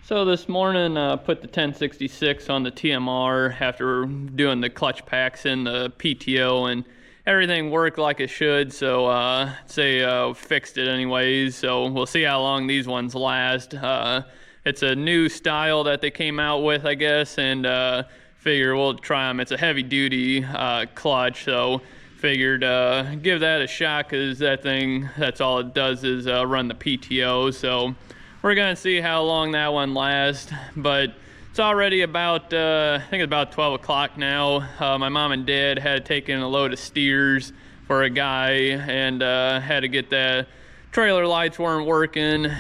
So this morning, put the 1066 on the TMR after doing the clutch packs in the PTO, and everything worked like it should. So fixed it anyways. So we'll see how long these ones last. It's a new style that they came out with, I guess, and figure we'll try them. It's a heavy duty clutch, so figured give that a shot, because that's all it does is run the PTO. So we're gonna see how long that one lasts, but it's already about, I think it's about 12 o'clock now. My mom and dad had taken a load of steers for a guy, and had to get the trailer lights weren't working,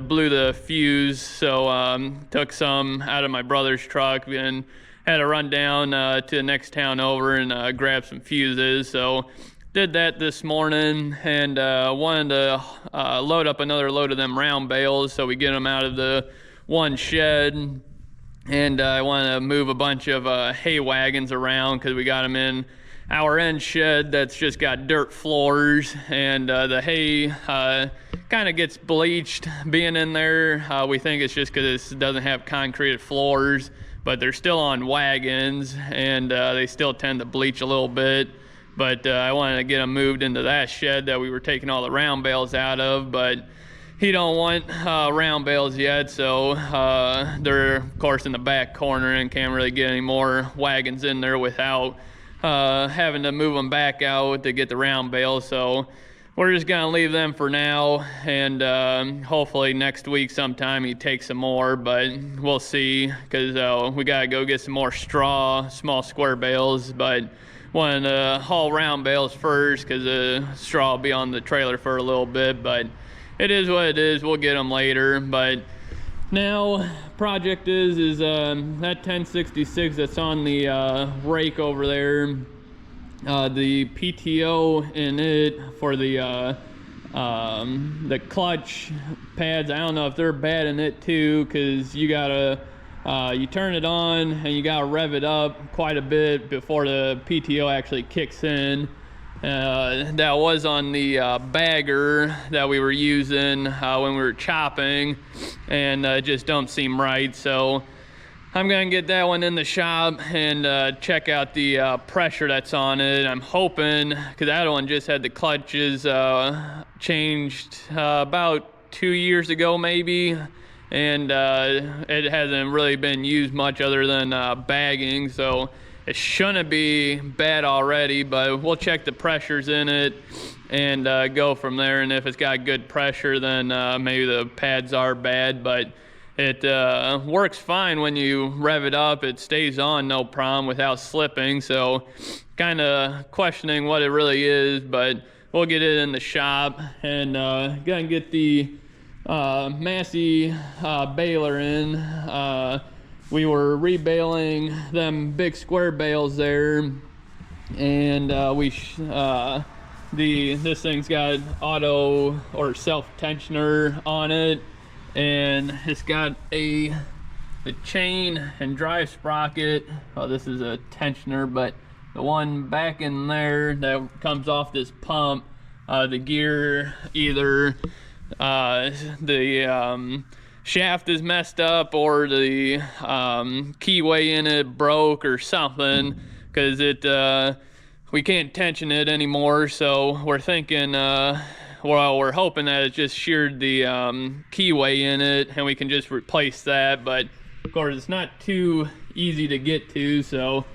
blew the fuse, so took some out of my brother's truck and had to run down to the next town over and grab some fuses. So did that this morning, and wanted to load up another load of them round bales so we get them out of the one shed. And I want to move a bunch of hay wagons around, because we got them in our end shed that's just got dirt floors, and the hay kind of gets bleached being in there. We think it's just because it doesn't have concrete floors, but they're still on wagons, and they still tend to bleach a little bit. But I wanted to get them moved into that shed that we were taking all the round bales out of, but he don't want round bales yet, so they're of course in the back corner and can't really get any more wagons in there without having to move them back out to get the round bales. So we're just gonna leave them for now, and hopefully next week sometime he takes some more, but we'll see, because we gotta go get some more straw, small square bales, but wanted to haul round bales first, because the straw will be on the trailer for a little bit. But it is what it is, we'll get them later. But now project is that 1066 that's on the rake over there, the PTO in it for the clutch pads. I don't know if they're bad in it too, because you gotta you turn it on and you gotta rev it up quite a bit before the PTO actually kicks in. That was on the bagger that we were using when we were chopping, and just don't seem right. So I'm gonna get that one in the shop and check out the pressure that's on it. I'm hoping, because that one just had the clutches changed about 2 years ago maybe, and it hasn't really been used much other than bagging, so it shouldn't be bad already. But we'll check the pressures in it and go from there. And if it's got good pressure, then maybe the pads are bad, but it works fine when you rev it up. It stays on no problem without slipping, so kind of questioning what it really is, but we'll get it in the shop. And gonna get the Massey baler in. We were rebaling them big square bales there, and this thing's got auto or self tensioner on it, and it's got the chain and drive sprocket. Oh, this is a tensioner, but the one back in there that comes off this pump, the gear, either the shaft is messed up or the keyway in it broke or something, because we can't tension it anymore. So we're thinking, we're hoping that it just sheared the keyway in it and we can just replace that. But of course it's not too easy to get to, so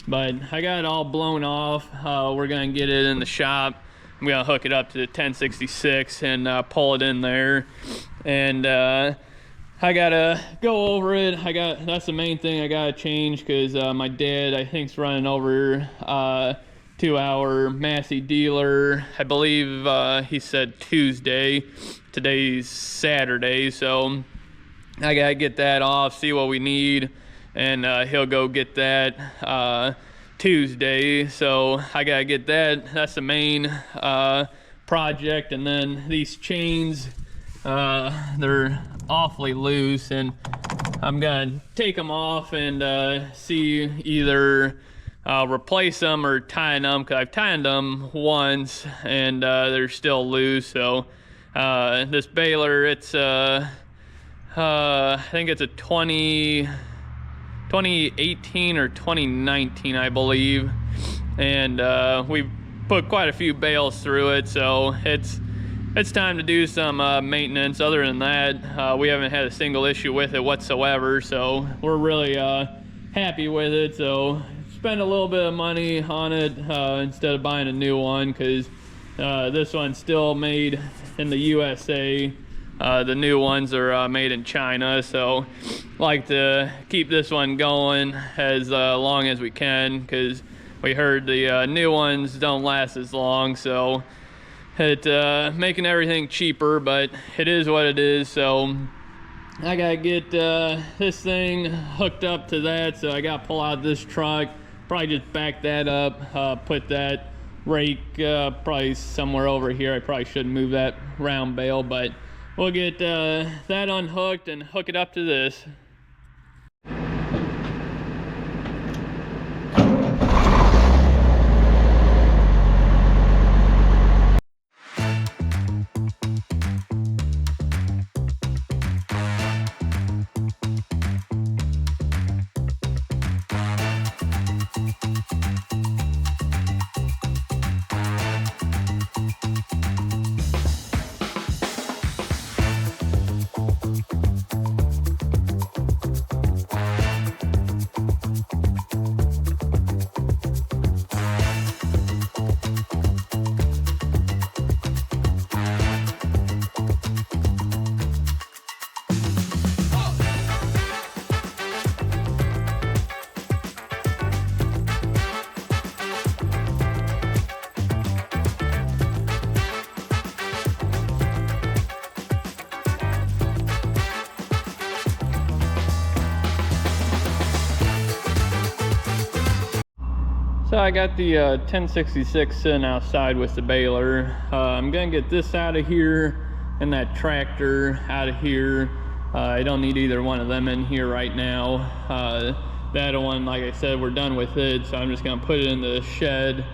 but I got it all blown off. We're gonna get it in the shop. I'm gonna hook it up to the 1066 and pull it in there, and I gotta go over it. That's the main thing I gotta change, because my dad, I think, is running over to our Massey dealer. I believe he said Tuesday. Today's Saturday, so I gotta get that off, see what we need, and he'll go get that Tuesday. So I gotta get that. That's the main project. And then these chains, they're awfully loose, and I'm gonna take them off and see either replace them or tighten them, because I've tightened them once and they're still loose. So this baler, it's I think it's a 2018 or 2019, I believe. And we put quite a few bales through it, so it's time to do some maintenance. Other than that, we haven't had a single issue with it whatsoever, so we're really happy with it. So spend a little bit of money on it instead of buying a new one, because this one's still made in the USA. The new ones are made in China, so like to keep this one going as long as we can, because we heard the new ones don't last as long. So it making everything cheaper, but it is what it is. So I gotta get this thing hooked up to that, so I gotta pull out this truck, probably just back that up, put that rake probably somewhere over here. I probably shouldn't move that round bale, but we'll get that unhooked and hook it up to this. So I got the 1066 sitting outside with the baler. I'm gonna get this out of here and that tractor out of here. I don't need either one of them in here right now. That one, like I said, we're done with it, so I'm just gonna put it in the shed.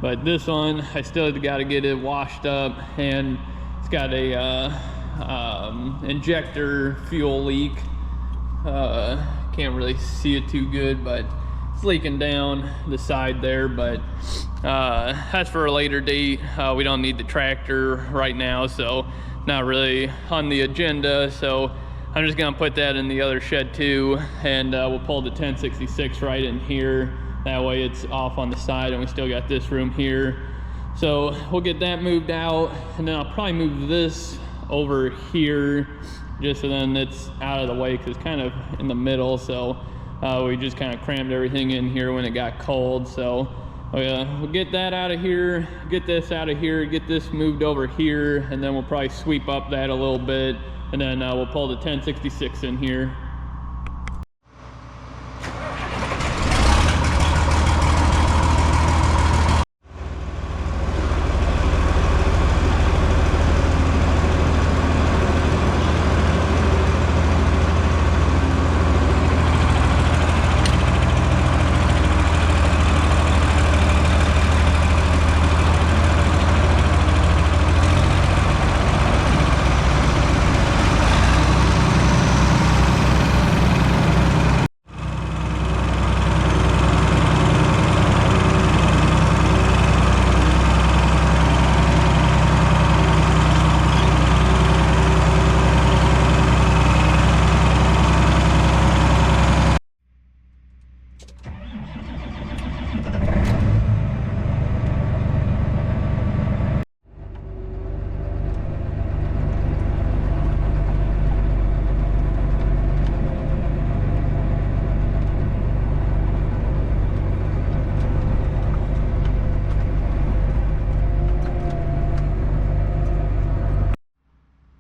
But this one, I still got to get it washed up, and it's got a injector fuel leak. Can't really see it too good, but it's leaking down the side there, but that's for a later date. We don't need the tractor right now, so not really on the agenda. So I'm just gonna put that in the other shed too, and we'll pull the 1066 right in here. That way it's off on the side, and we still got this room here. So we'll get that moved out, and then I'll probably move this over here, just so then it's out of the way, because it's kind of in the middle. So we just kind of crammed everything in here when it got cold. So we'll get that out of here, get this out of here, get this moved over here, and then we'll probably sweep up that a little bit, and then we'll pull the 1066 in here.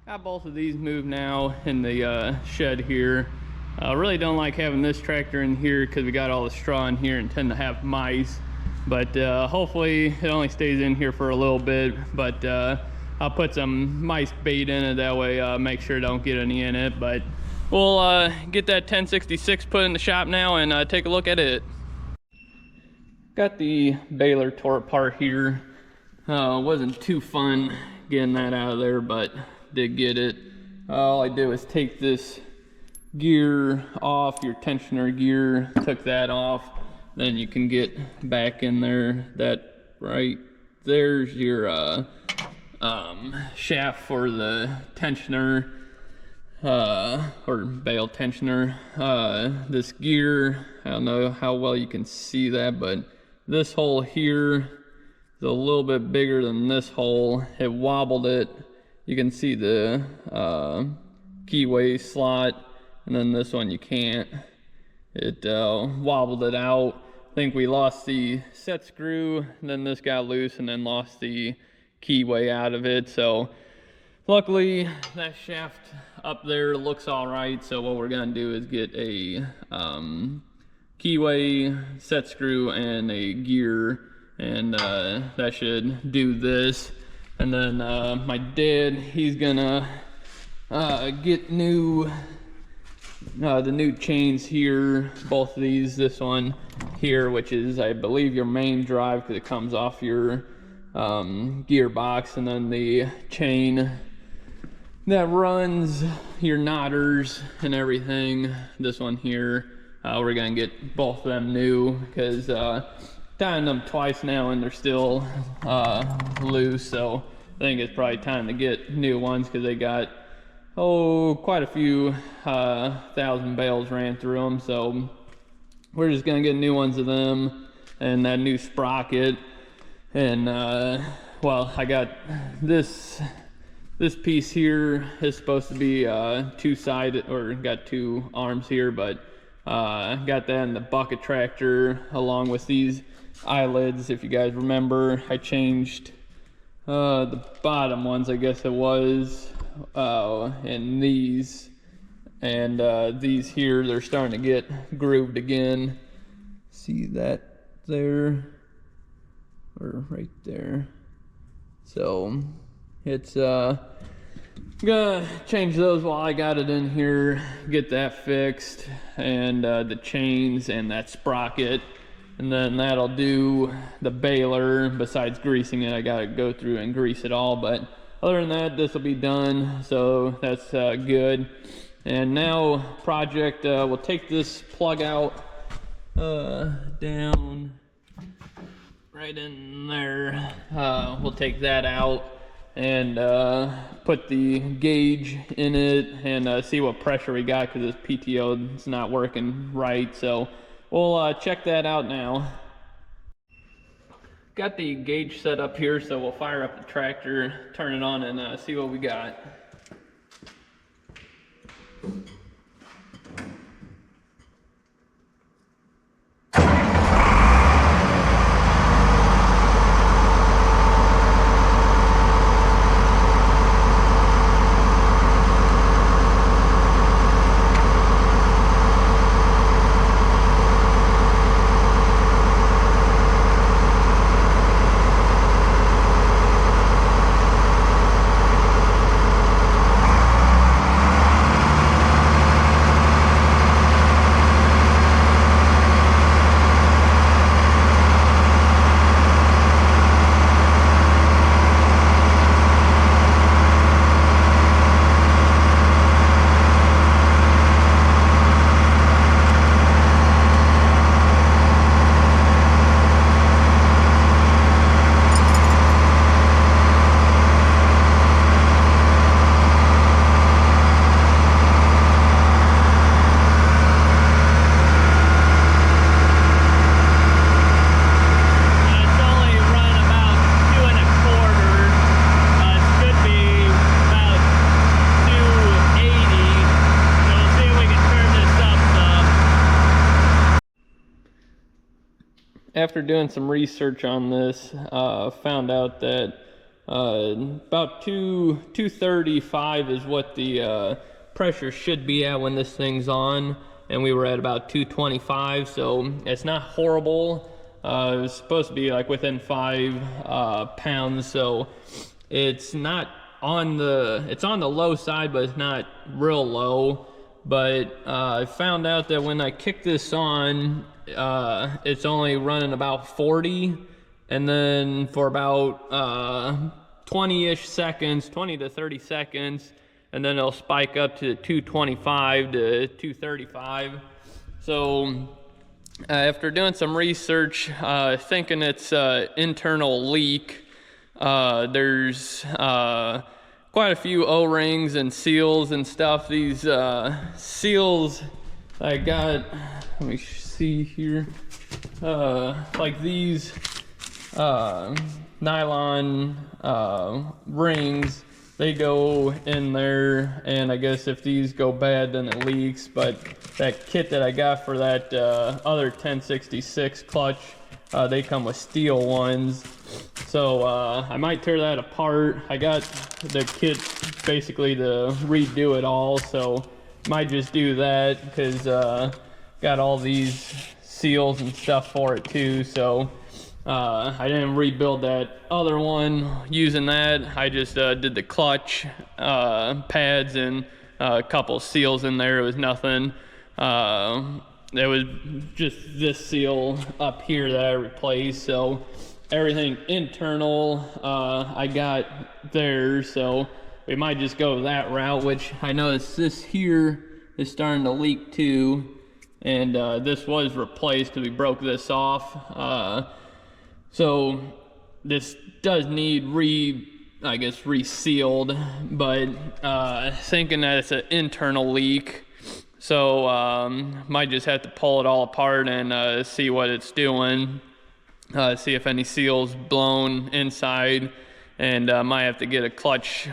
Got both of these moved now in the shed here. I really don't like having this tractor in here because we got all the straw in here and tend to have mice. But hopefully it only stays in here for a little bit. But I'll put some mice bait in it, that way make sure I don't get any in it. But we'll get that 1066 put in the shop now and take a look at it. Got the Baler tore apart here. Wasn't too fun getting that out of there, but did get it. all I did was take this gear off, your tensioner gear, took that off, then you can get back in there. That right there's your shaft for the tensioner, or bale tensioner. This gear, I don't know how well you can see that, but this hole here is a little bit bigger than this hole. It wobbled it. You can see the keyway slot, and then this one you can't. It wobbled it out. I think we lost the set screw, and then this got loose, and then lost the keyway out of it. So luckily that shaft up there looks all right. So what we're gonna do is get a keyway, set screw, and a gear, and that should do this. And then my dad, he's gonna get the new chains here, both of these. This one here, which is I believe your main drive, because it comes off your gearbox, and then the chain that runs your knotters and everything, this one here, we're gonna get both of them new, because tying them twice now and they're still loose. So I think it's probably time to get new ones, because they got quite a few thousand bales ran through them. So we're just gonna get new ones of them, and that new sprocket. And well, I got this piece here is supposed to be two-sided, or got two arms here, but got that in the bucket tractor along with these eyelids. If you guys remember, I changed the bottom ones, I guess it was, and these here, they're starting to get grooved again. See that there, or right there? So it's gonna change those while I got it in here, get that fixed, and the chains and that sprocket, and then that'll do the baler. Besides greasing it, I gotta go through and grease it all, but other than that, this will be done. So that's good. And now project, we'll take this plug out down right in there. We'll take that out and put the gauge in it, and see what pressure we got, because this PTO is not working right. So we'll check that out now. Got the gauge set up here, so we'll fire up the tractor, turn it on, and see what we got. After doing some research on this, found out that about 235 is what the pressure should be at when this thing's on, and we were at about 225, so it's not horrible. It was supposed to be like within 5 pounds, so it's not on it's on the low side, but it's not real low. But I found out that when I kick this on, it's only running about 40, and then for about 20-ish seconds, 20 to 30 seconds, and and then it'll spike up to 225 to 235. So after doing some research, thinking it's internal leak, there's quite a few O-rings and seals and stuff. These seals I got, let me see here, like these nylon rings, they go in there, and I guess if these go bad then it leaks. But that kit that I got for that other 1066 clutch, they come with steel ones, so I might tear that apart. I got the kit basically to redo it all, so might just do that, because got all these seals and stuff for it too. So I didn't rebuild that other one using that. I just did the clutch pads and a couple seals in there. It was nothing. It was just this seal up here that I replaced. So everything internal I got there. So we might just go that route, which I noticed this here is starting to leak too. And this was replaced because we broke this off. So this does need resealed, but thinking that it's an internal leak. So might just have to pull it all apart and see what it's doing. See if any seals blown inside, and might have to get a clutch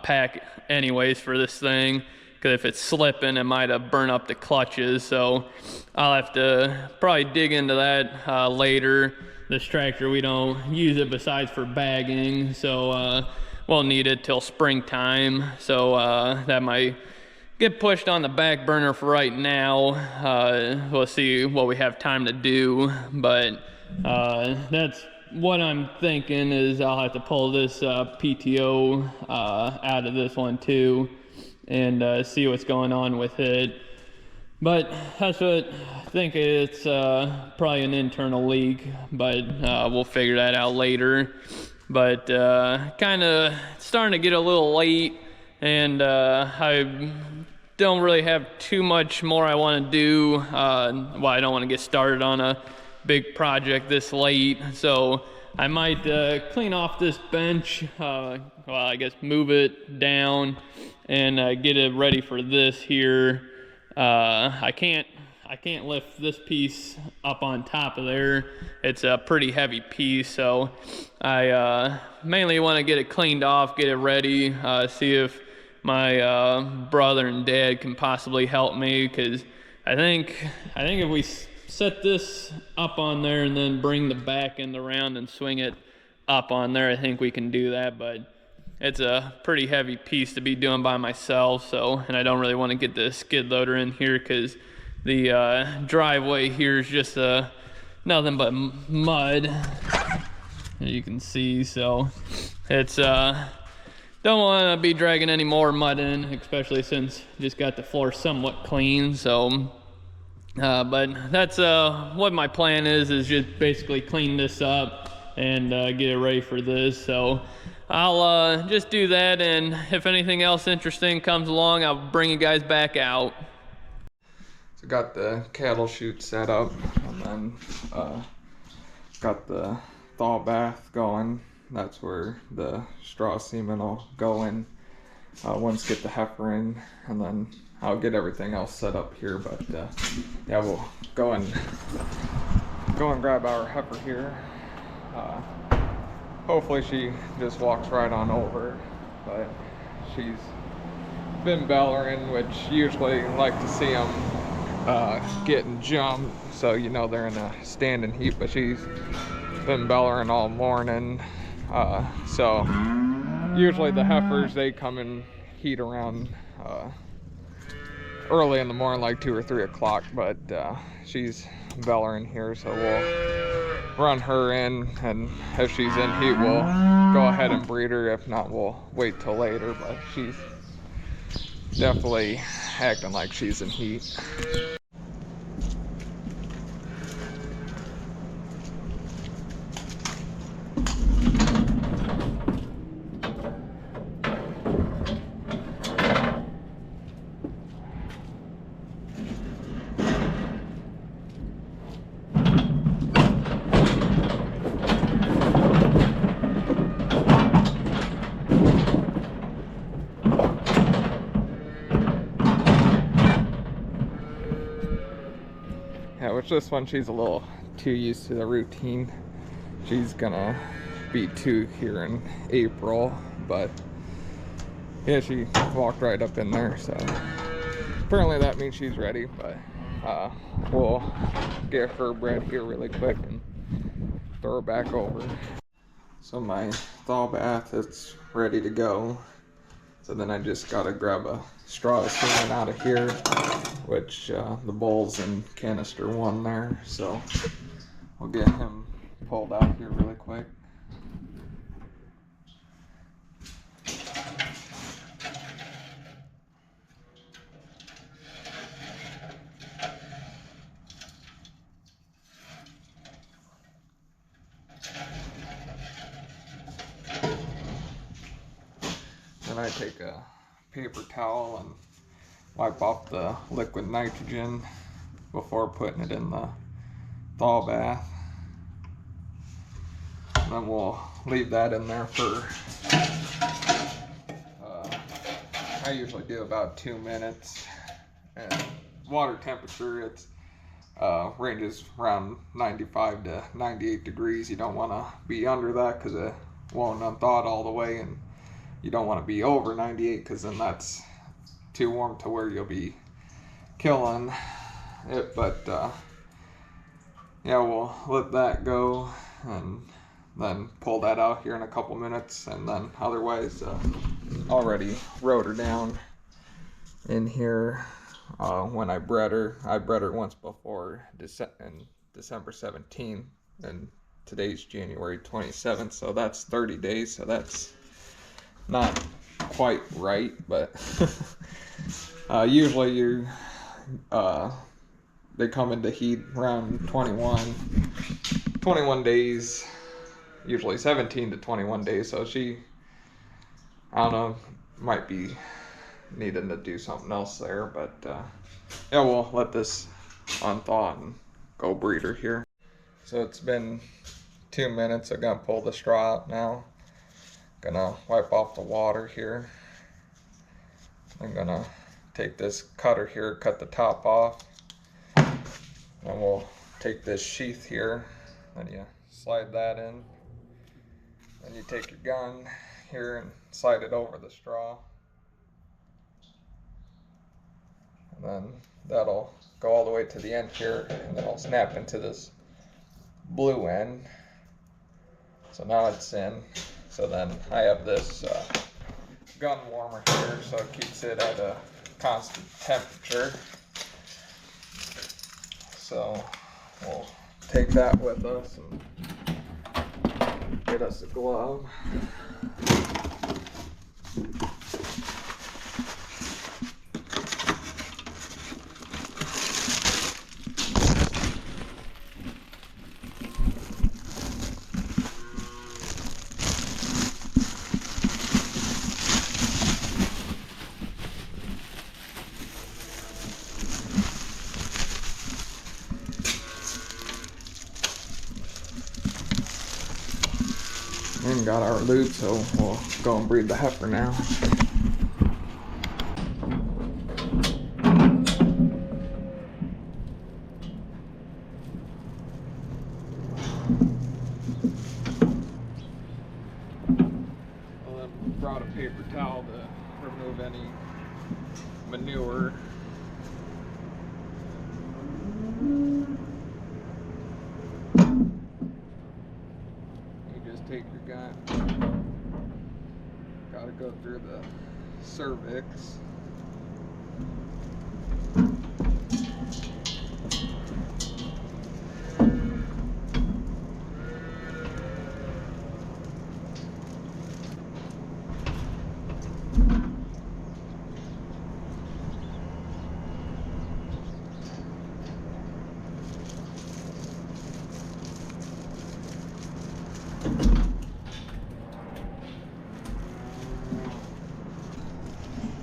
pack anyways for this thing, because if it's slipping it might have burned up the clutches. So I'll have to probably dig into that later. This tractor, we don't use it besides for bagging, so we'll need it till springtime. So that might get pushed on the back burner for right now. We'll see what we have time to do, but that's what I'm thinking, is I'll have to pull this PTO out of this one too, and see what's going on with it. But that's what I think. It's probably an internal leak, but we'll figure that out later. But kind of starting to get a little late, and I don't really have too much more I want to do. Well, I don't want to get started on a big project this late, so I might clean off this bench. Well, I guess move it down and get it ready for this here. I can't lift this piece up on top of there. It's a pretty heavy piece, so I mainly want to get it cleaned off, get it ready, see if my brother and dad can possibly help me, because I think if we set this up on there and then bring the back end around and swing it up on there, I think we can do that. But it's a pretty heavy piece to be doing by myself, so, and I don't really want to get the skid loader in here, because the driveway here is just nothing but mud, as you can see. So it's don't want to be dragging any more mud in, especially since just got the floor somewhat clean. So but that's what my plan is just basically clean this up and get it ready for this. So I'll just do that, and if anything else interesting comes along, I'll bring you guys back out. So got the cattle chute set up, and then got the thaw bath going. That's where the straw semen will go in once get the heifer in, and then I'll get everything else set up here. But yeah, we'll go and grab our heifer here. Hopefully she just walks right on over, but she's been bellering, which usually like to see them getting jumped, so you know they're in a standing heat, but she's been bellering all morning. So usually the heifers, they come in heat around early in the morning, like 2 or 3 o'clock, but she's bellering here, so we'll run her in, and if she's in heat we'll go ahead and breed her. If not, we'll wait till later, but she's definitely acting like she's in heat. which this one, she's a little too used to the routine. She's gonna be 2 here in April, but yeah, she walked right up in there, so apparently that means she's ready. But we'll get her bred here really quick and throw her back over. So my thaw bath is ready to go. So then I just gotta grab a straw semen out of here, which the bull's in canister 1 there. So we'll get him pulled out here really quick. Then I take a paper towel and wipe off the liquid nitrogen before putting it in the thaw bath. And then we'll leave that in there for, I usually do about 2 minutes. And water temperature, it's ranges around 95 to 98 degrees. You don't want to be under that because it won't unthaw it all the way, and you don't want to be over 98 because then that's too warm to where you'll be killing it. But yeah, we'll let that go and then pull that out here in a couple minutes. And then otherwise, already wrote her down in here. When I bred her once before in December 17th, and today's January 27th, so that's 30 days. So that's not quite right, but usually they come into heat around 21 days, usually 17 to 21 days. So she, I don't know, might be needing to do something else there, but yeah, we'll let this unthaw and go breed her here. So it's been 2 minutes. I'm gonna pull the straw out now. Gonna wipe off the water here. I'm gonna take this cutter here, cut the top off, and we'll take this sheath here, and you slide that in, and you take your gun here and slide it over the straw, and then that'll go all the way to the end here, and then I'll snap into this blue end. So now it's in. So then I have this gun warmer here, so it keeps it at a constant temperature. So we'll take that with us and get us a glove. And got our loot, so we'll go and breed the heifer now. Well, then brought a paper towel to remove any manure. Take your gun, gotta go through the cervix.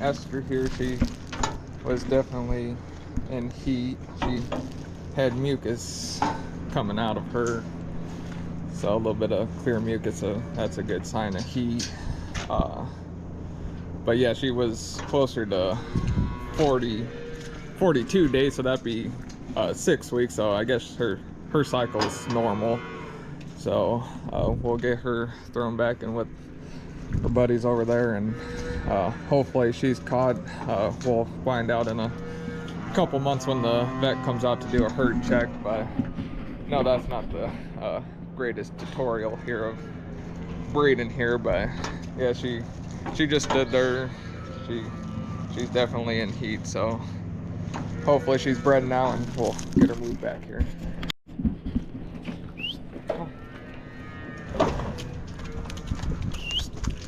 Esther here, she was definitely in heat. She had mucus coming out of her, so a little bit of clear mucus, so that's a good sign of heat. But yeah, she was closer to 42 days, so that'd be 6 weeks, so I guess her cycle is normal. So we'll get her thrown back in with her buddies over there, and hopefully she's caught. We'll find out in a couple months when the vet comes out to do a herd check, but no, that's not the greatest tutorial here of breeding here. But yeah, she just stood there. She's definitely in heat, so hopefully she's bred now and we'll get her moved back here.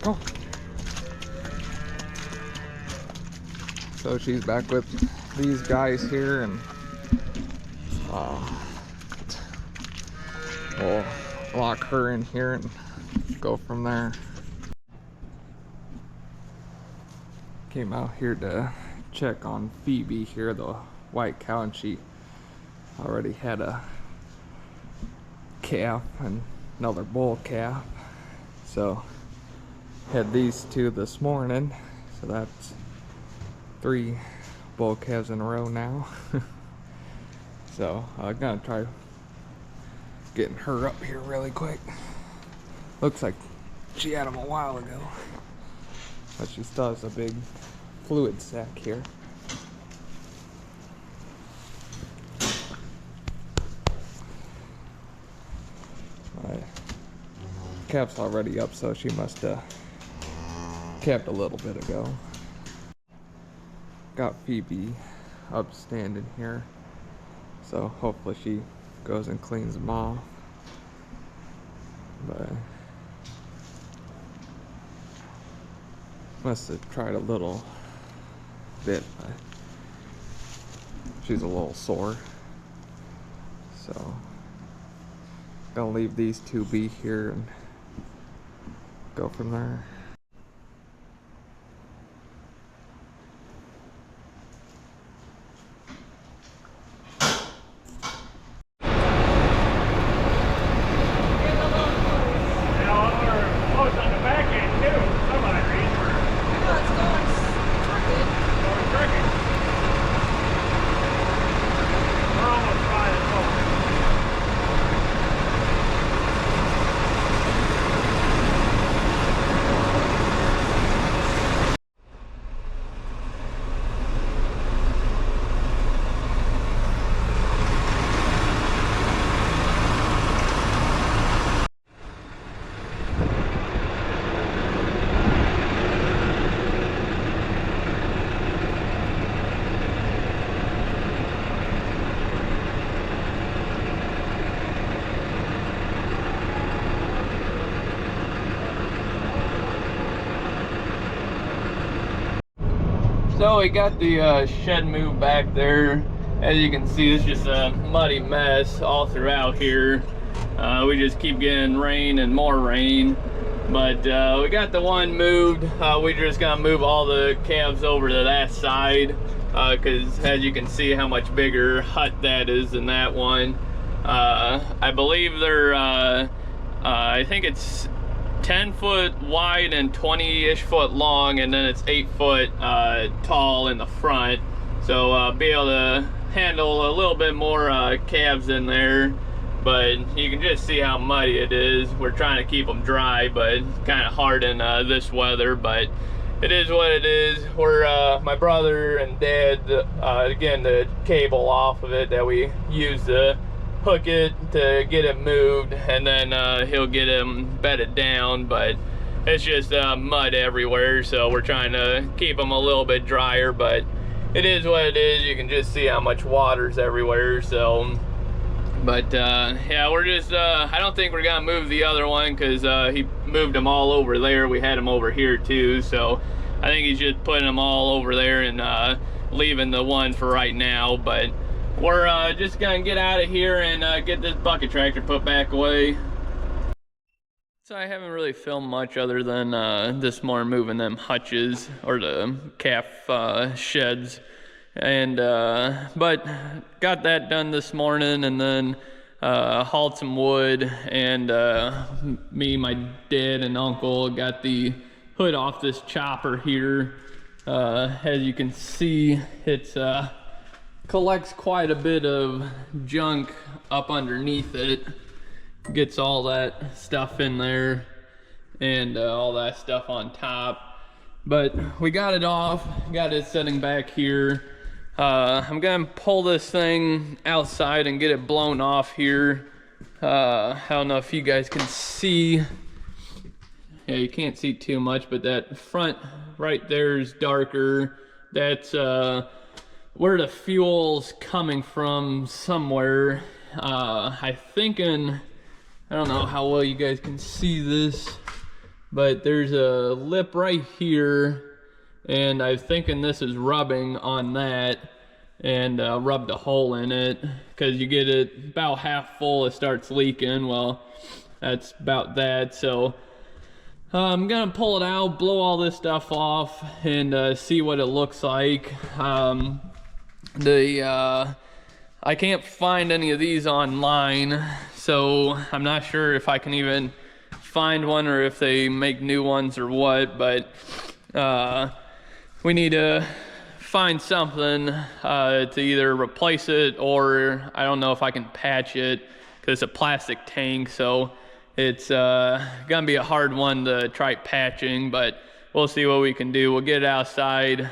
Go. So she's back with these guys here, and we'll lock her in here and go from there. Came out here to check on Phoebe here, the white cow, and she already had a calf and another bull calf. So had these two this morning, so that's 3 bull calves in a row now. So I'm gonna try getting her up here really quick. Looks like she had them a while ago, but she still has a big fluid sac here. My calf's already up, so she must have calved a little bit ago. Got Phoebe up standing here, so hopefully she goes and cleans them off. But must have tried a little bit, but she's a little sore, so gonna leave these two be here and go from there. So we got the shed moved back there. As you can see, it's just a muddy mess all throughout here. We just keep getting rain and more rain. But we got the one moved. We're just gonna move all the calves over to that side, because as you can see how much bigger hut that is than that one. I believe they're, I think it's 10 foot wide and 20-ish foot long, and then it's 8 foot tall in the front, so be able to handle a little bit more calves in there. But you can just see how muddy it is. We're trying to keep them dry, but it's kind of hard in this weather, but it is what it is. We're my brother and dad, again, the cable off of it that we use to hook it to get it moved, and then he'll get him bedded down. But it's just mud everywhere, so we're trying to keep them a little bit drier, but it is what it is. You can just see how much water's everywhere. So but yeah, we're just I don't think we're gonna move the other one, because he moved them all over there. We had them over here too, so I think he's just putting them all over there and leaving the one for right now. But we're just gonna get out of here and get this bucket tractor put back away. So I haven't really filmed much other than this morning moving them hutches, or the calf sheds, and but got that done this morning, and then hauled some wood, and me, my dad, and uncle got the hood off this chopper here. As you can see, it's collects quite a bit of junk up underneath it. Gets all that stuff in there and all that stuff on top. But we got it off, got it sitting back here. I'm gonna pull this thing outside and get it blown off here. I don't know if you guys can see. Yeah, you can't see too much, but that front right there is darker. That's where the fuel's coming from somewhere. I don't know how well you guys can see this, but there's a lip right here, and I'm thinking this is rubbing on that, and rubbed a hole in it, because you get it about half full, it starts leaking. Well, that's about that. So I'm gonna pull it out, blow all this stuff off, and see what it looks like. I can't find any of these online, so I'm not sure if I can even find one or if they make new ones or what, but we need to find something to either replace it, or I don't know if I can patch it, because it's a plastic tank, so it's gonna be a hard one to try patching, but we'll see what we can do. We'll get it outside,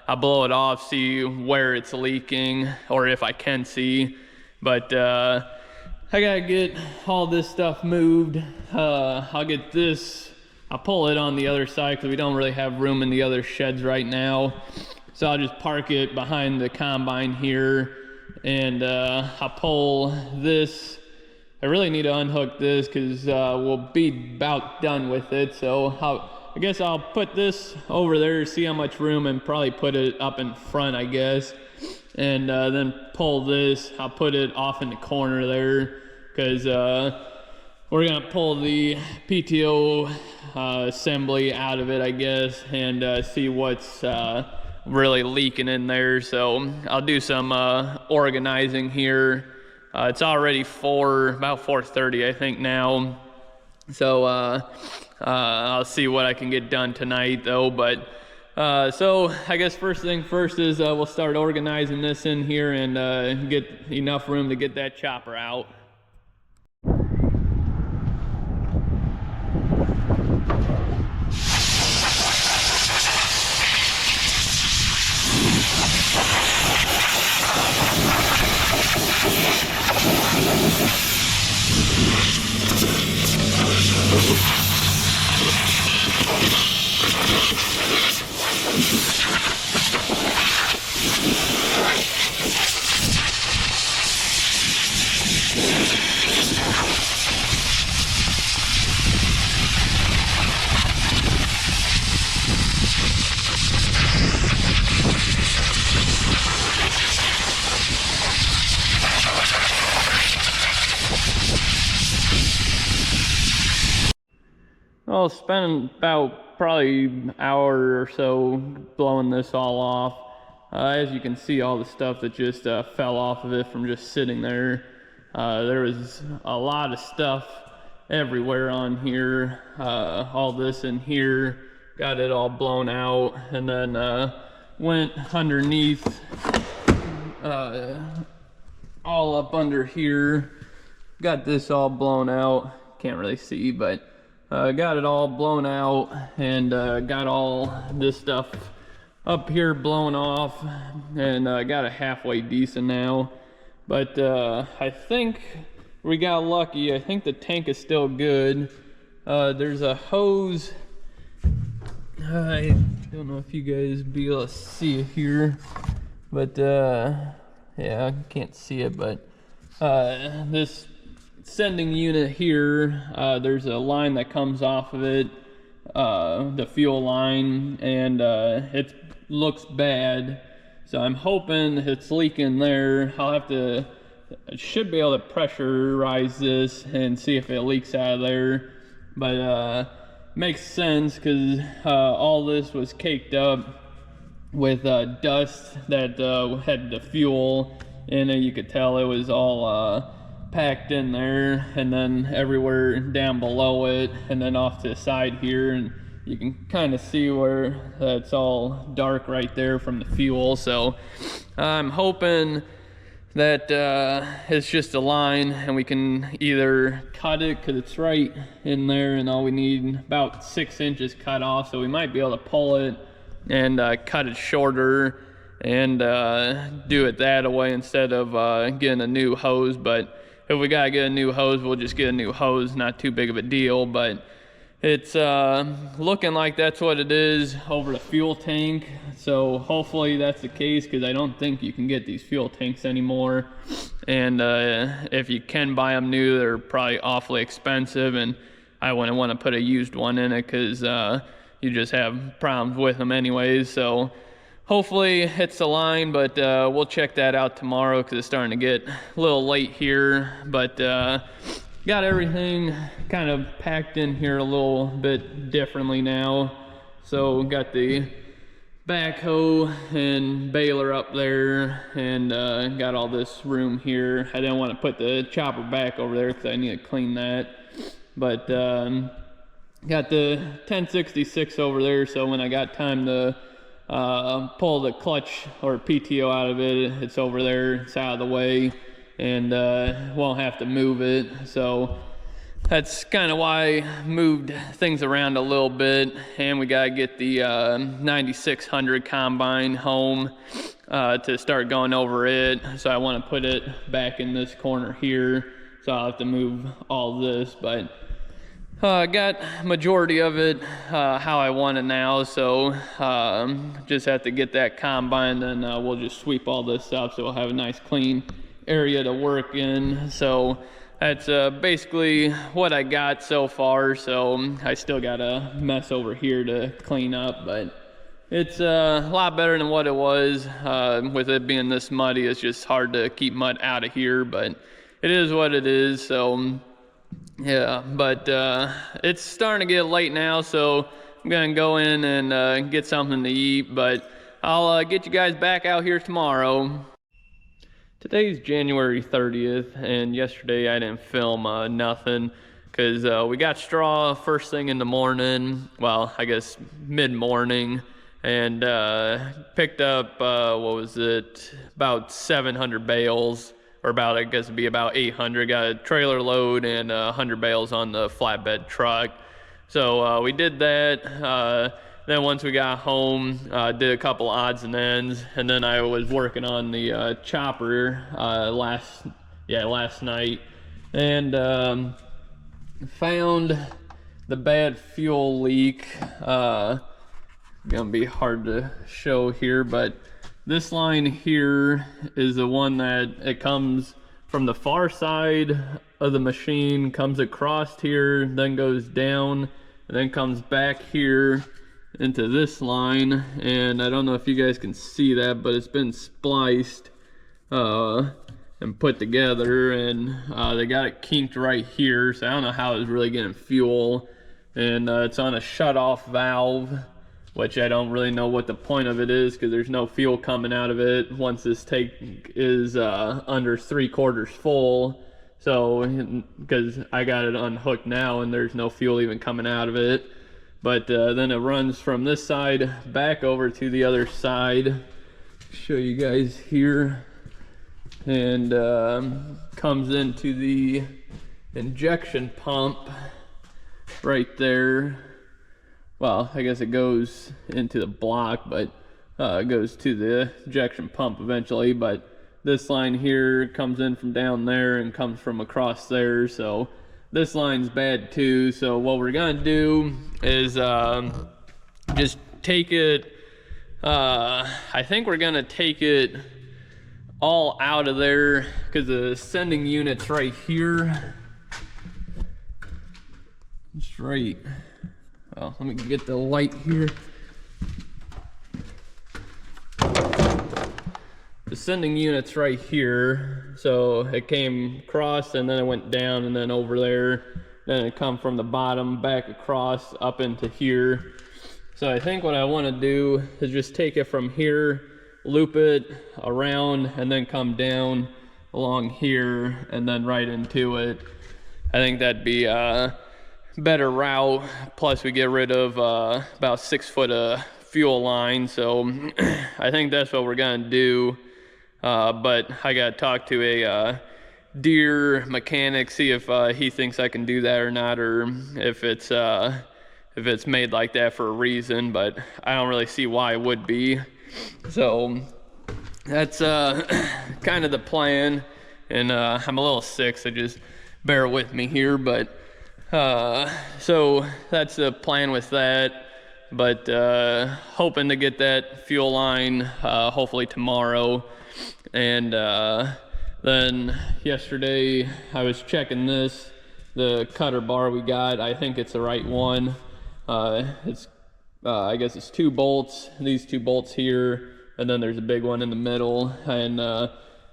I'll blow it off, see where it's leaking, or if I can see. But I gotta get all this stuff moved. I'll get this, I'll pull it on the other side, because we don't really have room in the other sheds right now. So I'll just park it behind the combine here, and I'll pull this. I really need to unhook this, because we'll be about done with it. So I guess I'll put this over there, see how much room, and probably put it up in front, I guess. And then pull this, I'll put it off in the corner there, because we're gonna pull the PTO assembly out of it, I guess, and see what's really leaking in there. So I'll do some organizing here. It's already about 4:30, I think, now. So I'll see what I can get done tonight, though. But so I guess first thing first is we'll start organizing this in here and get enough room to get that chopper out. I'll spend about probably an hour or so blowing this all off. As you can see, all the stuff that just fell off of it from just sitting there. There was a lot of stuff everywhere on here. All this in here, got it all blown out, and then went underneath, all up under here. Got this all blown out. Can't really see, but got it all blown out, and got all this stuff up here blown off, and got it halfway decent now. But I think we got lucky. I think the tank is still good. There's a hose. I don't know if you guys be able to see it here, but yeah, I can't see it, but this sending unit here, there's a line that comes off of it, the fuel line, and it looks bad, so I'm hoping it's leaking there. I should be able to pressurize this and see if it leaks out of there, but makes sense, because all this was caked up with dust that had the fuel in it. You could tell it was all packed in there, and then everywhere down below it, and then off to the side here, and you can kind of see where that's all dark right there from the fuel. So I'm hoping that it's just a line and we can either cut it, because it's right in there, and all we need about 6 inches cut off, so we might be able to pull it and cut it shorter and do it that way instead of getting a new hose. But if we gotta get a new hose, we'll just get a new hose, not too big of a deal. But it's looking like that's what it is over the fuel tank. So hopefully that's the case, because I don't think you can get these fuel tanks anymore. And if you can buy them new, they're probably awfully expensive, and I wouldn't want to put a used one in it, because you just have problems with them anyways. So hopefully it's the line, but we'll check that out tomorrow, because it's starting to get a little late here. But got everything kind of packed in here a little bit differently now. So got the backhoe and baler up there, and got all this room here. I didn't want to put the chopper back over there because I need to clean that. But got the 1066 over there, so when I got time to pull the clutch or PTO out of it, it's over there, it's out of the way, and won't have to move it. So that's kind of why I moved things around a little bit. And we gotta get the 9600 combine home to start going over it. So I want to put it back in this corner here, so I'll have to move all this. But I got majority of it how I want it now, so just have to get that combine, and we'll just sweep all this up, so we'll have a nice clean area to work in. So that's basically what I got so far. So I still got a mess over here to clean up, but it's a lot better than what it was. With it being this muddy, it's just hard to keep mud out of here, but it is what it is. So yeah, but it's starting to get late now, so I'm gonna go in and get something to eat. But I'll get you guys back out here tomorrow. Today's January 30th, and yesterday I didn't film nothing, because we got straw first thing in the morning, well, I guess mid-morning, and picked up, what was it, about 700 bales, or about, I guess it'd be about 800. Got a trailer load and 100 bales on the flatbed truck. So we did that. Then once we got home, did a couple odds and ends, and then I was working on the chopper last night, and found the bad fuel leak. Gonna be hard to show here, but this line here is the one that it comes from the far side of the machine, comes across here, then goes down, and then comes back here into this line. And I don't know if you guys can see that, but it's been spliced and put together, and they got it kinked right here, so I don't know how it's really getting fuel. And it's on a shut-off valve, which I don't really know what the point of it is, because there's no fuel coming out of it once this tank is under 3/4 full. So, because I got it unhooked now and there's no fuel even coming out of it. But then it runs from this side back over to the other side. Show you guys here. And comes into the injection pump right there. Well, I guess it goes into the block, but it goes to the injection pump eventually. But this line here comes in from down there and comes from across there, so this line's bad too. So what we're gonna do is just take it, I think we're gonna take it all out of there, because the sending unit's right here. It's right, well, let me get the light here. The sending unit's right here, so it came across and then it went down and then over there, then it come from the bottom back across up into here. So I think what I want to do is just take it from here, loop it around, and then come down along here and then right into it. I think that'd be better route. Plus we get rid of about 6 foot of fuel line. So I think that's what we're gonna do. But I gotta talk to a deer mechanic, see if he thinks I can do that or not, or if it's made like that for a reason, but I don't really see why it would be. So that's kind of the plan. And I'm a little sick, so just bear with me here. But so that's the plan with that. But hoping to get that fuel line hopefully tomorrow. And then yesterday I was checking the cutter bar we got. I think it's the right one. It's I guess it's 2 bolts, these 2 bolts here, and then there's a big one in the middle, and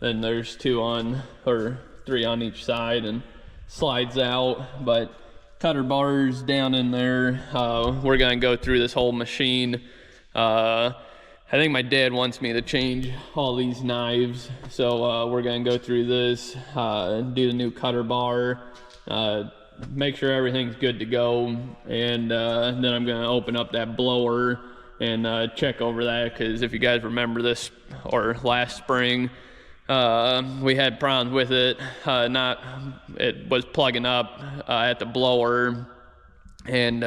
then there's 2 on, or 3 on each side, and slides out. But cutter bars down in there. We're gonna go through this whole machine. I think my dad wants me to change all these knives, so we're gonna go through this, do the new cutter bar, make sure everything's good to go, and then I'm gonna open up that blower and check over that, because if you guys remember this, or last spring, we had problems with it. It was plugging up at the blower, and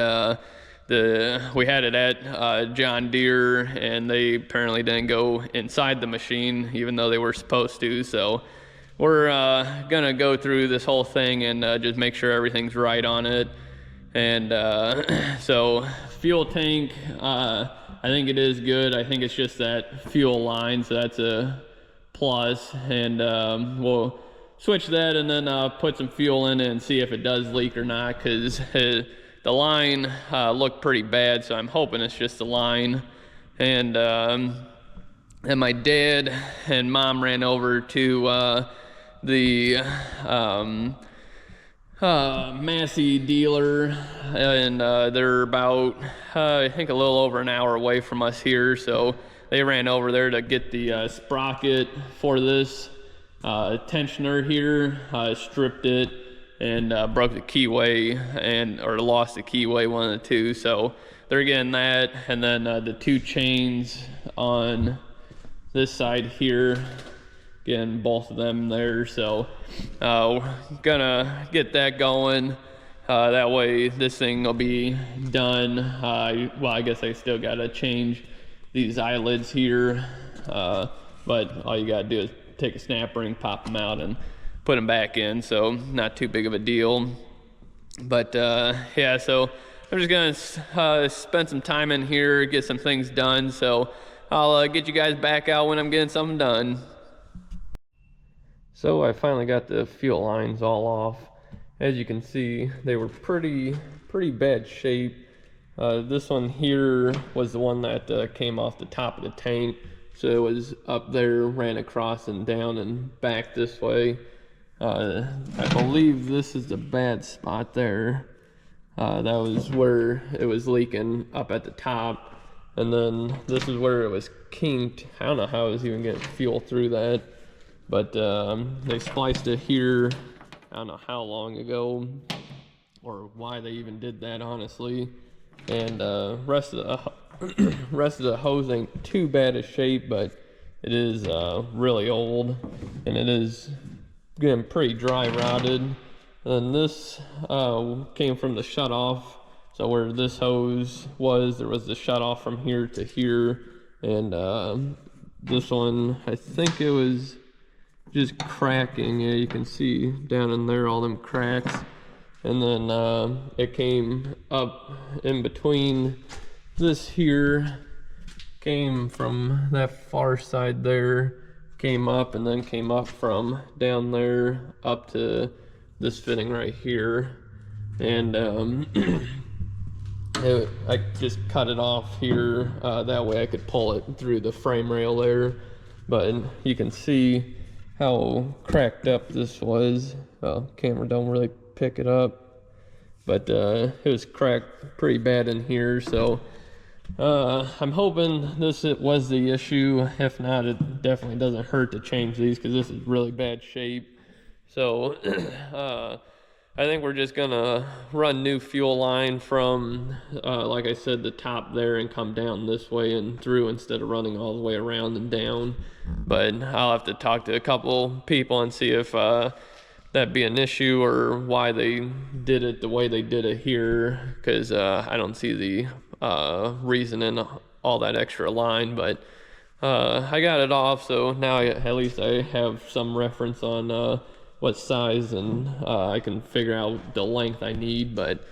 we had it at John Deere, and they apparently didn't go inside the machine, even though they were supposed to. So we're gonna go through this whole thing and just make sure everything's right on it. And so fuel tank, I think it is good. I think it's just that fuel line, so that's a plus. And we'll switch that and then put some fuel in it and see if it does leak or not, because the line looked pretty bad, so I'm hoping it's just the line. And my dad and mom ran over to the Massey dealer, and they're about I think a little over an hour away from us here, so they ran over there to get the sprocket for this tensioner here, stripped it, and broke the keyway, or lost the keyway, one of the two. So they're getting that, and then the 2 chains on this side here, getting both of them there. So we're gonna get that going, that way this thing will be done. Well, I guess I still gotta change these eyelids here, but all you gotta do is take a snap ring, pop them out, and put them back in, so not too big of a deal. But yeah, so I'm just gonna spend some time in here, get some things done, so I'll get you guys back out when I'm getting something done. So I finally got the fuel lines all off. As you can see, they were pretty bad shape. This one here was the one that came off the top of the tank, so it was up there, ran across and down and back this way. I believe this is the bad spot there. That was where it was leaking up at the top, and then this is where it was kinked. I don't know how it was even getting fuel through that, but they spliced it here. I don't know how long ago, or why they even did that, honestly. And rest of the hose ain't too bad a shape, but it is really old, and it is getting pretty dry rotted. And this came from the shutoff, so where this hose was, there was the shutoff from here to here. And this one, I think it was just cracking. Yeah, you can see down in there all them cracks. And then it came up in between this here, came from that far side there, came up, and then came up from down there up to this fitting right here. And I just cut it off here, that way I could pull it through the frame rail there. But you can see how cracked up this was. Camera don't really pick it up, but it was cracked pretty bad in here. So I'm hoping this was the issue. If not, it definitely doesn't hurt to change these, because this is really bad shape. So I think we're just gonna run new fuel line from, like I said, the top there and come down this way and through instead of running all the way around and down. But I'll have to talk to a couple people and see if that'd be an issue or why they did it the way they did it here, because I don't see the reason in all that extra line. But I got it off, so now at least I have some reference on what size, and I can figure out the length I need. But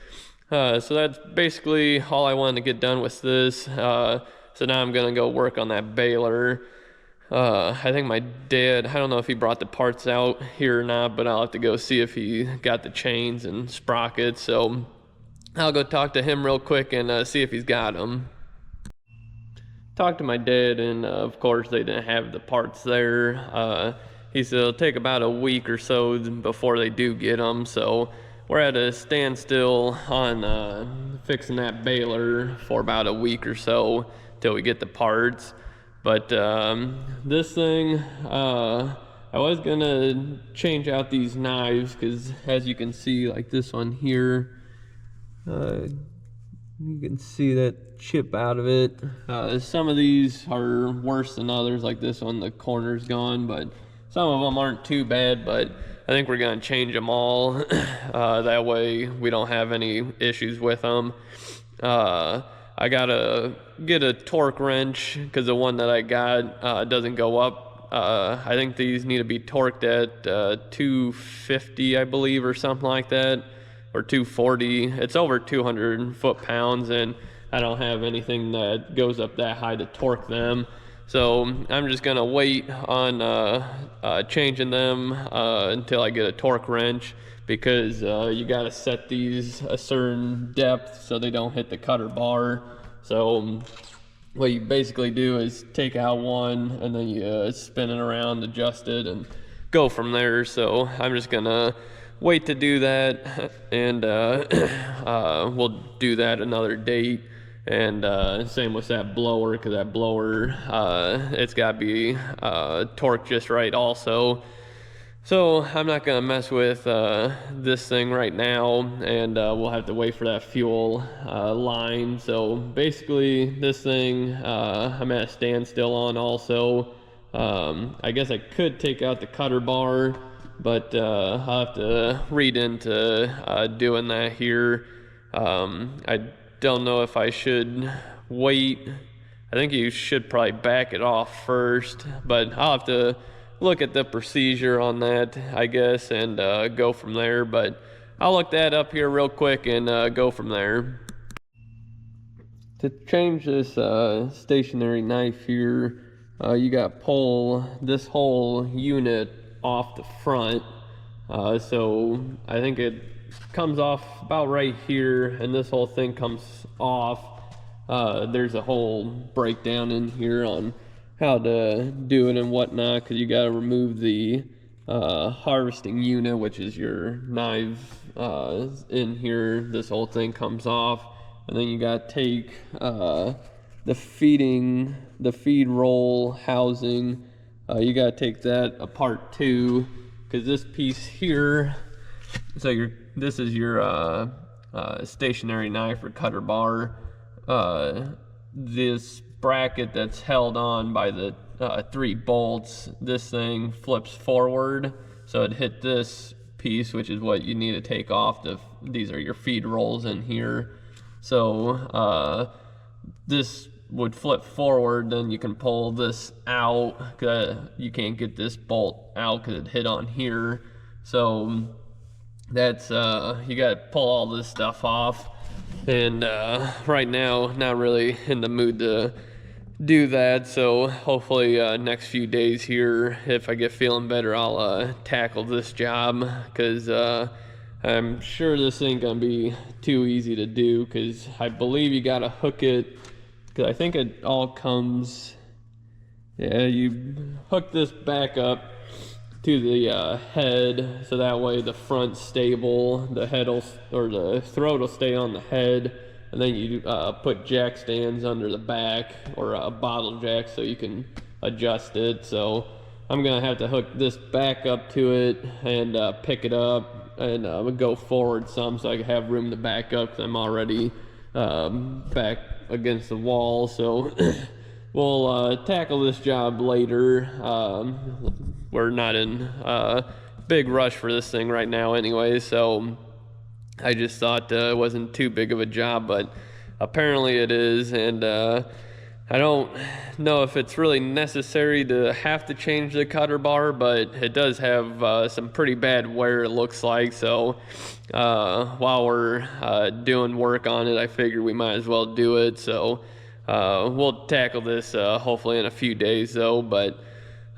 so that's basically all I wanted to get done with this. So now I'm gonna go work on that baler. I think my dad, I don't know if he brought the parts out here or not, but I'll have to go see if he got the chains and sprockets. So I'll go talk to him real quick and see if he's got them. Talked to my dad, and of course they didn't have the parts there. He said it'll take about a week or so before they do get them. So we're at a standstill on fixing that baler for about a week or so till we get the parts. But this thing, I was gonna change out these knives because, as you can see, like this one here, you can see that chip out of it. Some of these are worse than others, like this one, the corner's gone, but some of them aren't too bad. But I think we're gonna change them all. That way we don't have any issues with them. I gotta get a torque wrench because the one that I got doesn't go up. I think these need to be torqued at 250, I believe, or something like that, or 240. It's over 200 foot-pounds, and I don't have anything that goes up that high to torque them. So I'm just gonna wait on changing them until I get a torque wrench, because you gotta set these a certain depth so they don't hit the cutter bar. So what you basically do is take out one and then you spin it around, adjust it, and go from there. So I'm just gonna wait to do that, and we'll do that another date. And same with that blower, because that blower, it's got to be torqued just right also. So I'm not going to mess with this thing right now, and we'll have to wait for that fuel line. So basically this thing I'm at a standstill on also. I guess I could take out the cutter bar, but I'll have to read into doing that here. I don't know if I should wait. I think you should probably back it off first, but I'll have to look at the procedure on that, I guess, and go from there. But I'll look that up here real quick and go from there. To change this stationary knife here, you got to pull this whole unit off the front. So I think it comes off about right here, and this whole thing comes off. There's a whole breakdown in here on how to do it and whatnot, because you got to remove the harvesting unit, which is your knife in here. This whole thing comes off, and then you got to take the feed roll housing. You got to take that apart too, because this piece here, so this is your stationary knife or cutter bar. This bracket that's held on by the 3 bolts, this thing flips forward, so it hit this piece, which is what you need to take off. These are your feed rolls in here. So this would flip forward, then you can pull this out. You can't get this bolt out because it hit on here. So that's you got to pull all this stuff off, and right now not really in the mood to do that. So hopefully next few days here, if I get feeling better, I'll tackle this job, because I'm sure this ain't gonna be too easy to do, because I believe you gotta hook it, because I think it all comes, yeah, you hook this back up to the head, so that way the front's stable, the head will, or the throat will stay on the head, and then you put jack stands under the back, or a bottle jack, so you can adjust it. So I'm gonna have to hook this back up to it and pick it up, and go forward some so I can have room to back up, because I'm already back against the wall. So we'll tackle this job later. We're not in big rush for this thing right now anyway, so I just thought it wasn't too big of a job, but apparently it is. And I don't know if it's really necessary to have to change the cutter bar, but it does have some pretty bad wear, it looks like. So while we're doing work on it, I figured we might as well do it. So we'll tackle this hopefully in a few days though. But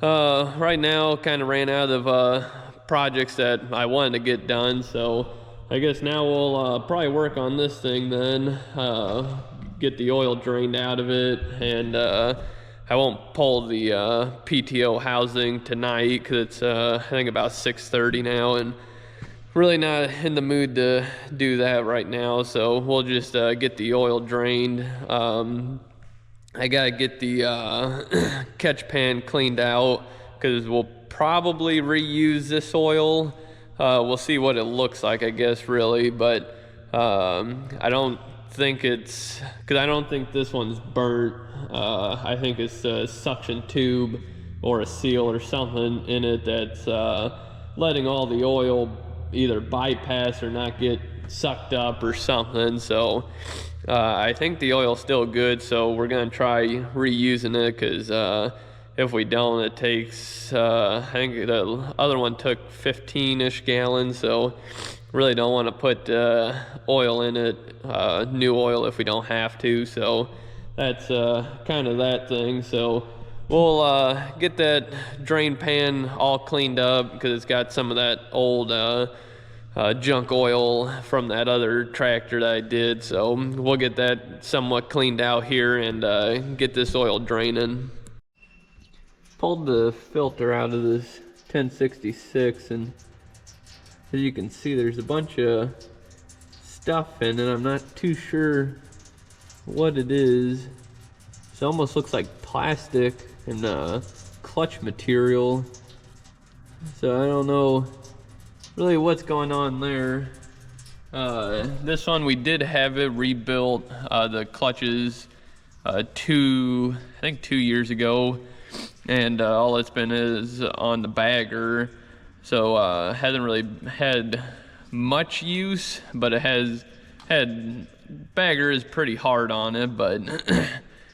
right now kind of ran out of projects that I wanted to get done, so I guess now we'll probably work on this thing then, get the oil drained out of it. And I won't pull the PTO housing tonight because it's I think about 6:30 now, and really not in the mood to do that right now. So we'll just get the oil drained. I gotta get the catch pan cleaned out because we'll probably reuse this oil. We'll see what it looks like, I guess, really. But I don't think it's, because I don't think this one's burnt. I think it's a suction tube or a seal or something in it that's letting all the oil either bypass or not get sucked up or something. So I think the oil's still good, so we're gonna try reusing it, because if we don't, it takes I think the other one took 15-ish gallons, so really don't want to put oil in it, new oil, if we don't have to. So that's kind of that thing. So we'll get that drain pan all cleaned up, because it's got some of that old junk oil from that other tractor that I did. So we'll get that somewhat cleaned out here and get this oil draining. Pulled the filter out of this 1066, and as you can see, there's a bunch of stuff in it. I'm not too sure what it is. It almost looks like plastic and clutch material, so I don't know really what's going on there. This one, we did have it rebuilt, the clutches I think 2 years ago, and all it's been is on the bagger, so hasn't really had much use, but it has had, bagger is pretty hard on it, but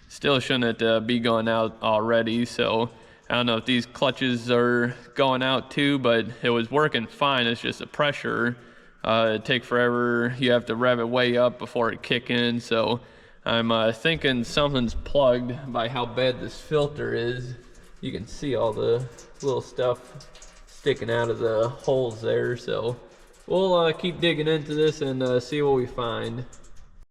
still shouldn't be going out already. So I don't know if these clutches are going out too, but it was working fine. It's just the pressure, it take forever. You have to rev it way up before it kick in. So I'm thinking something's plugged by how bad this filter is. You can see all the little stuff sticking out of the holes there. So we'll keep digging into this and see what we find.